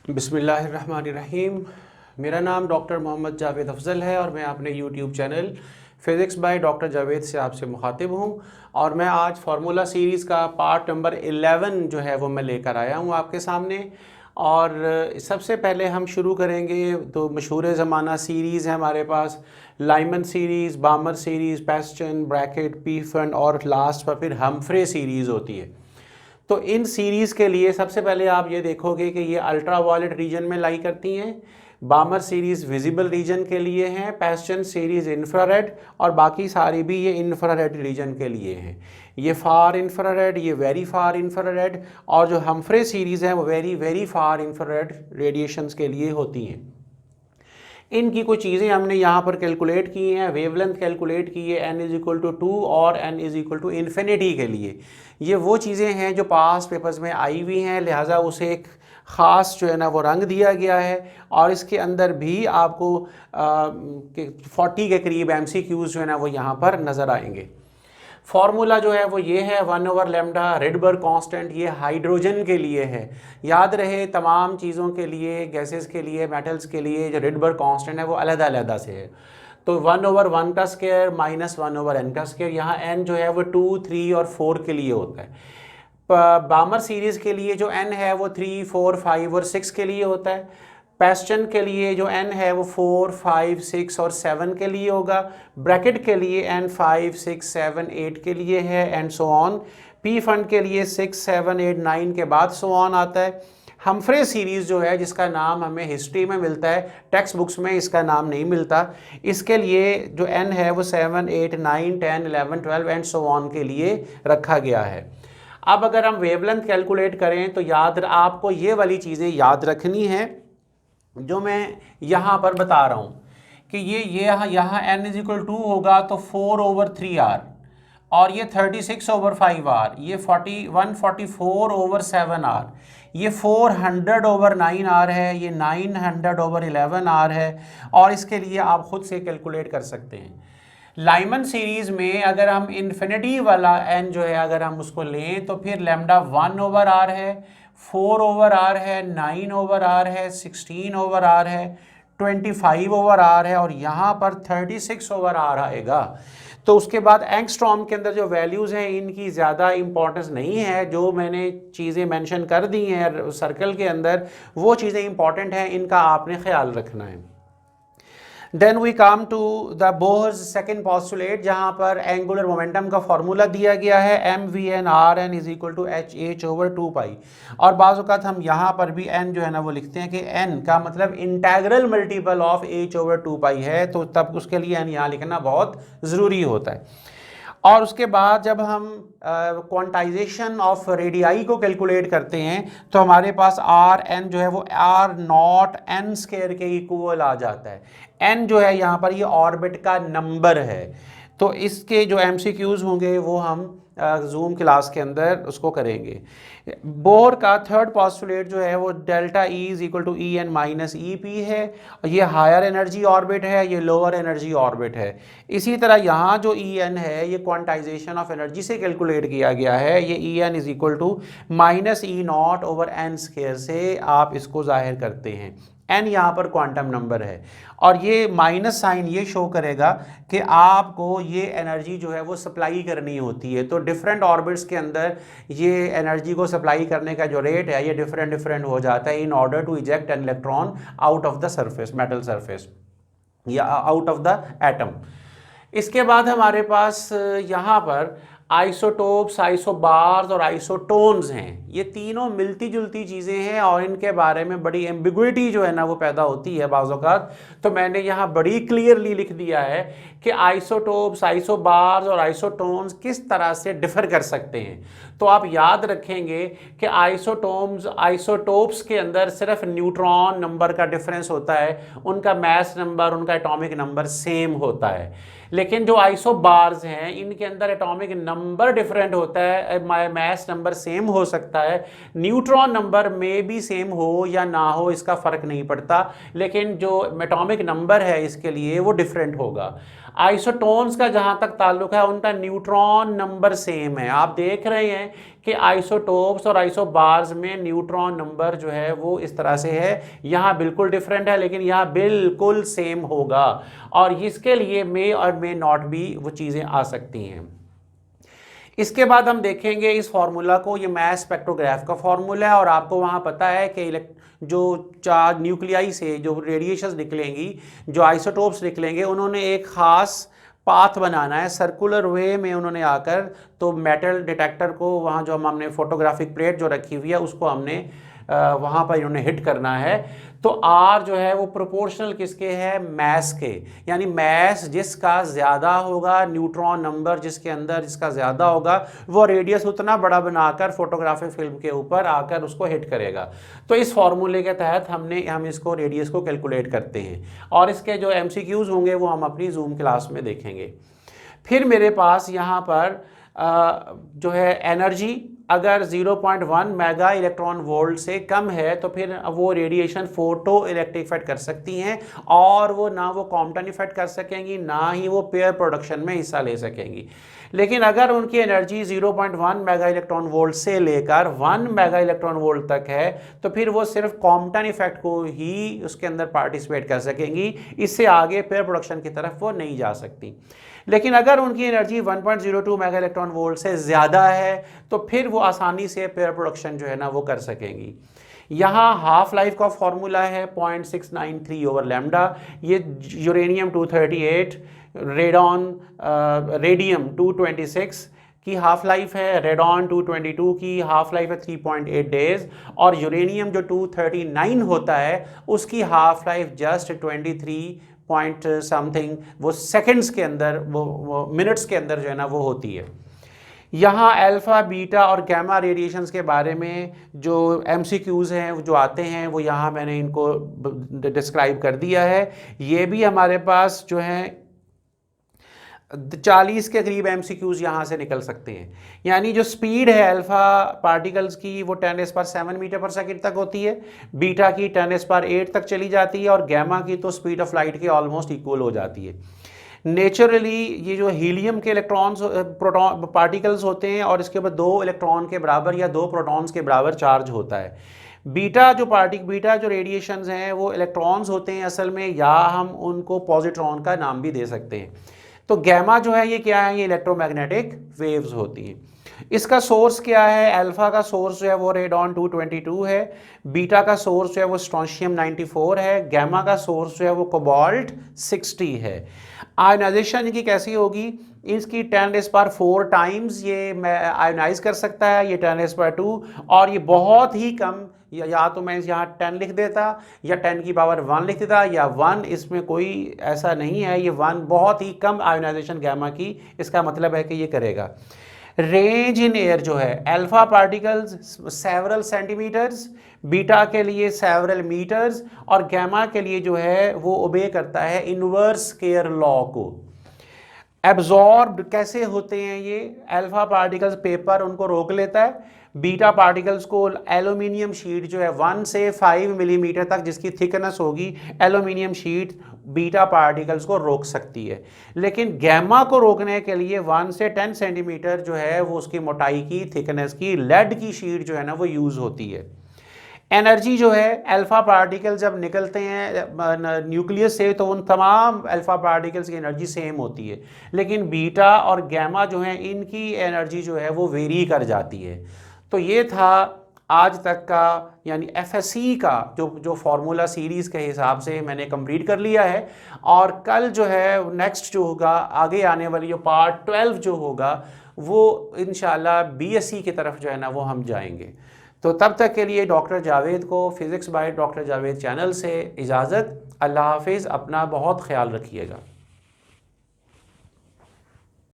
बिस्मिल्लाहिर्रहमानिर्रहीम। मेरा नाम डॉक्टर मोहम्मद जावेद अफजल है और मैं अपने YouTube channel physics by doctor Javed से आपसे मुखातिब हूँ। और मैं आज फार्मूला सीरीज़ का पार्ट नंबर 11 जो है वो मैं लेकर आया हूँ आपके सामने। और सबसे पहले हम शुरू करेंगे तो मशहूर ज़माना सीरीज़ है हमारे पास, लाइमन सीरीज़, बामर सीरीज़, पैस्टन, ब्रैकेट, पीफन और लास्ट पर फिर हमफ्रे सीरीज़ होती है। तो इन सीरीज़ के लिए सबसे पहले आप ये देखोगे कि ये अल्ट्रा वायलेट रीजन में लाई करती हैं। बामर सीरीज़ विजिबल रीजन के लिए हैं, पैस्टन सीरीज़ इंफ्रारेड और बाकी सारी भी ये इंफ्रारेड रीजन के लिए हैं। ये फार इंफ्रारेड, ये वेरी फार इंफ्रारेड और जो हमफ्रे सीरीज़ है वो very very far infrared radiations के लिए होती हैं। इनकी कुछ चीज़ें हमने यहाँ पर कैलकुलेट की हैं। वेवलेंथ कैलकुलेट की है n=2 और n=इन्फिनिटी के लिए। ये वो चीज़ें हैं जो पास पेपर्स में आई हुई हैं, लिहाजा उसे एक ख़ास जो है ना वो रंग दिया गया है। और इसके अंदर भी आपको 40 के करीब MCQs जो है ना वो यहाँ पर नज़र आएंगे। फार्मूला जो है वो ये है 1/λ रेडबर्ग कांस्टेंट, ये हाइड्रोजन के लिए है। याद रहे तमाम चीज़ों के लिए, गैसेस के लिए, मेटल्स के लिए जो रेडबर्ग कांस्टेंट है वो अलग-अलग से है। तो 1/1 का स्क्वायर माइनस 1/n का स्क्वायर, यहाँ n जो है वो 2, 3 और 4 के लिए होता है। बामर सीरीज़ के लिए जो n है वो 3, 4, 5 और 6 के लिए होता है। पैस्टन के लिए जो n है वो 4, 5, 6 और 7 के लिए होगा। ब्रैकेट के लिए n 5, 6, 7, 8 के लिए है and so on. P fund के लिए 6, 7, 8, 9 के बाद सो ऑन आता है। हमफ्रे सीरीज़ जो है जिसका नाम हमें हिस्ट्री में मिलता है, टेक्स्ट बुक्स में इसका नाम नहीं मिलता, इसके लिए जो n है वो 7, 8, 9, 10, 11, 12 एंड सो ऑन के लिए रखा गया है। अब अगर हम वेवलेंथ कैलकुलेट करें तो आपको ये वाली चीज़ें याद रखनी है जो मैं यहाँ पर बता रहा हूँ कि ये यहाँ n=2 होगा तो 4/3r और ये 36/5r, ये 144/7r, ये 400/9r है, ये 900/11r है। और इसके लिए आप खुद से कैलकुलेट कर सकते हैं। लाइमन सीरीज़ में अगर हम इन्फिनिटी वाला n जो है अगर हम उसको लें तो फिर लैम्डा 1/r है, 4/r है, 9/r है, 16/r है, 25/r है और यहाँ पर 36/r आएगा। तो उसके बाद एंगस्ट्रॉम के अंदर जो वैल्यूज़ हैं इनकी ज़्यादा इंपॉर्टेंस नहीं है। जो मैंने चीज़ें मेंशन कर दी हैं सर्कल के अंदर वो चीज़ें इंपॉर्टेंट हैं, इनका आपने ख्याल रखना है। Then we come to the Bohr's second postulate, जहाँ पर एंगुलर मोमेंटम का फार्मूला दिया गया है mv/n=h/2π। और बाज़ औक़ात हम यहाँ पर भी n जो है ना वो लिखते हैं कि n का मतलब इंटेग्रल मल्टीपल ऑफ h/2π है, तो तब उसके लिए n यहाँ लिखना बहुत ज़रूरी होता है। और उसके बाद जब हम क्वांटाइजेशन ऑफ रेडियाई को कैलकुलेट करते हैं तो हमारे पास Rn जो है वो R0n² के इक्वल आ जाता है। n जो है यहाँ पर ये ऑर्बिट का नंबर है। तो इसके जो MCQs होंगे वो हम जूम क्लास के अंदर उसको करेंगे। बोर का थर्ड पॉस्टुलेट जो है वो डेल्टा E=En-EP है। ये हायर एनर्जी ऑर्बिट है, ये लोअर एनर्जी ऑर्बिट है। इसी तरह यहाँ जो En है ये क्वांटाइजेशन ऑफ एनर्जी से कैलकुलेट किया गया है। ये En=-E0/n² से आप इसको जाहिर करते हैं। n यहाँ पर क्वांटम नंबर है और ये माइनस साइन ये शो करेगा कि आपको ये एनर्जी जो है वो सप्लाई करनी होती है। तो डिफरेंट ऑर्बिट्स के अंदर ये एनर्जी को सप्लाई करने का जो रेट है ये डिफरेंट हो जाता है in order to eject an electron out of the surface, metal surface या आउट ऑफ द एटम। इसके बाद हमारे पास यहाँ पर आइसोटोप्स, आइसोबार्स और आइसोटोन्स हैं। ये तीनों मिलती जुलती चीज़ें हैं और इनके बारे में बड़ी एम्बिग्विटी जो है ना वो पैदा होती है बाज़ औक़ात। तो मैंने यहाँ बड़ी क्लियरली लिख दिया है कि आइसोटोप्स, आइसोबार्स और आइसोटोन्स किस तरह से डिफ़र कर सकते हैं। तो आप याद रखेंगे कि आइसोटोप्स के अंदर सिर्फ न्यूट्रॉन नंबर का डिफरेंस होता है, उनका मास नंबर, उनका एटॉमिक नंबर सेम होता है। लेकिन जो आइसोबार्स हैं इनके अंदर एटॉमिक नंबर डिफरेंट होता है, मास नंबर सेम हो सकता है, न्यूट्रॉन नंबर में भी सेम हो या ना हो इसका फ़र्क नहीं पड़ता, लेकिन जो एटॉमिक नंबर है इसके लिए वो डिफरेंट होगा। आइसोटोन्स का जहाँ तक ताल्लुक है उनका न्यूट्रॉन नंबर सेम है। आप देख रहे हैं कि आइसोटोप्स और आइसोबार्स में न्यूट्रॉन नंबर जो है वो इस तरह से है, यहाँ बिल्कुल डिफरेंट है लेकिन यहाँ बिल्कुल सेम होगा, और इसके लिए मे और मे नॉट भी वो चीज़ें आ सकती हैं। इसके बाद हम देखेंगे इस फार्मूला को, ये मास स्पेक्ट्रोग्राफ का फार्मूला है, और आपको वहाँ पता है कि जो चार न्यूक्लियाई से जो रेडिएशंस निकलेंगी, जो आइसोटोप्स निकलेंगे, उन्होंने एक ख़ास पाथ बनाना है, सर्कुलर वे में उन्होंने आकर, तो मेटल डिटेक्टर को वहाँ जो हमने फोटोग्राफिक प्लेट जो रखी हुई है उसको हमने वहाँ पर इन्होंने हिट करना है। तो आर जो है वो प्रोपोर्शनल किसके है, मैस के, यानी मैस जिसका ज़्यादा होगा, न्यूट्रॉन नंबर जिसके अंदर जिसका ज़्यादा होगा, वो रेडियस उतना बड़ा बनाकर फोटोग्राफिक फिल्म के ऊपर आकर उसको हिट करेगा। तो इस फॉर्मूले के तहत हम इसको रेडियस को कैलकुलेट करते हैं, और इसके जो MCQs होंगे वो हम अपनी जूम क्लास में देखेंगे। फिर मेरे पास यहाँ पर जो है एनर्जी, अगर 0.1 मेगा इलेक्ट्रॉन वोल्ट से कम है तो फिर वो रेडिएशन फोटो इलेक्ट्रिक इफेक्ट कर सकती हैं, और वो ना वो कॉम्पटन इफेक्ट कर सकेंगी, ना ही वो पेयर प्रोडक्शन में हिस्सा ले सकेंगी। लेकिन अगर उनकी एनर्जी 0.1 मेगा इलेक्ट्रॉन वोल्ट से लेकर 1 मेगा इलेक्ट्रॉन वोल्ट तक है तो फिर वो सिर्फ कॉम्पटन इफेक्ट को ही उसके अंदर पार्टिसिपेट कर सकेंगी, इससे आगे पेयर प्रोडक्शन की तरफ वो नहीं जा सकती। लेकिन अगर उनकी एनर्जी 1.02 मेगा इलेक्ट्रॉन वोल्ट से ज़्यादा है तो फिर वो आसानी से पेयर प्रोडक्शन जो है ना वो कर सकेंगी। यहाँ हाफ लाइफ का फॉर्मूला है 0.693 ओवर लैम्डा। ये यूरेनियम 238, रेडियम 226 की हाफ लाइफ है, रेडॉन 222 की हाफ लाइफ है 3.8 डेज, और यूरेनियम जो 239 होता है उसकी half life just 23 point something, वो सेकंड्स के अंदर, वो मिनट्स के अंदर जो है ना वो होती है। यहाँ अल्फ़ा, बीटा और गैमा रेडिएशंस के बारे में जो MCQs हैं जो आते हैं वो यहाँ मैंने इनको डिस्क्राइब कर दिया है। ये भी हमारे पास जो है 40 के करीब MCQs यहाँ से निकल सकते हैं। यानी जो स्पीड है अल्फ़ा पार्टिकल्स की वो 10⁻⁷ मीटर पर सेकंड तक होती है, बीटा की 10⁸ तक चली जाती है, और गैमा की तो स्पीड ऑफ लाइट के ऑलमोस्ट इक्वल हो जाती है। नेचुरली ये जो हीलियम के इलेक्ट्रॉन्स प्रोटॉन पार्टिकल्स होते हैं और इसके बाद 2 इलेक्ट्रॉन के बराबर या 2 प्रोटॉन्स के बराबर चार्ज होता है। बीटा जो रेडिएशंस हैं वो इलेक्ट्रॉन्स होते हैं असल में, या हम उनको पॉजिट्रॉन का नाम भी दे सकते हैं। तो गैमा जो है ये क्या है, ये इलेक्ट्रोमैग्नेटिक वेव्स होती हैं। इसका सोर्स क्या है, अल्फा का सोर्स जो है वो रेडॉन 222 है, बीटा का सोर्स जो है वो स्ट्रोंशियम 94 है, गैमा का सोर्स जो है वो कोबाल्ट 60 है। आयोनाइजेशन इनकी कैसी होगी, इसकी 10⁻⁴ टाइम्स ये आयोनाइज कर सकता है, ये 10⁻², और ये बहुत ही कम, या तो मैं यहाँ 10 लिख देता या 10⁻1 लिख देता, या 1, इसमें कोई ऐसा नहीं है, ये 1 बहुत ही कम आयोनाइजेशन गैमा की, इसका मतलब है कि ये करेगा। रेंज इन एयर जो है, alpha particles several centimetres, beta के लिए सेवरल मीटर्स, और गैमा के लिए जो है वो ओबे करता है इनवर्स स्केयर लॉ को। एब्जॉर्ब कैसे होते हैं ये, अल्फा पार्टिकल्स पेपर उनको रोक लेता है, बीटा पार्टिकल्स को एल्यूमिनियम शीट जो है 1 से 5 मिलीमीटर तक जिसकी थिकनेस होगी, एल्यूमिनियम शीट बीटा पार्टिकल्स को रोक सकती है। लेकिन गैमा को रोकने के लिए 1 से 10 सेंटीमीटर जो है वो उसकी मोटाई की, थिकनेस की लेड की शीट जो है ना वो यूज़ होती है। एनर्जी जो है, अल्फा पार्टिकल जब निकलते हैं न्यूक्लियस से तो उन तमाम अल्फा पार्टिकल्स की एनर्जी सेम होती है, लेकिन बीटा और गैमा जो है इनकी एनर्जी जो है वो वेरी कर जाती है। तो ये था आज तक का, यानी FSC का जो फार्मूला सीरीज़ के हिसाब से मैंने कंप्लीट कर लिया है, और कल जो है नेक्स्ट जो होगा, आगे आने वाली जो पार्ट 12 जो होगा वो इंशाल्लाह BSc की तरफ जो है ना वो हम जाएंगे। तो तब तक के लिए डॉक्टर जावेद को physics by doctor Javed channel से इजाज़त। अल्लाह हाफिज़, अपना बहुत ख्याल रखिएगा।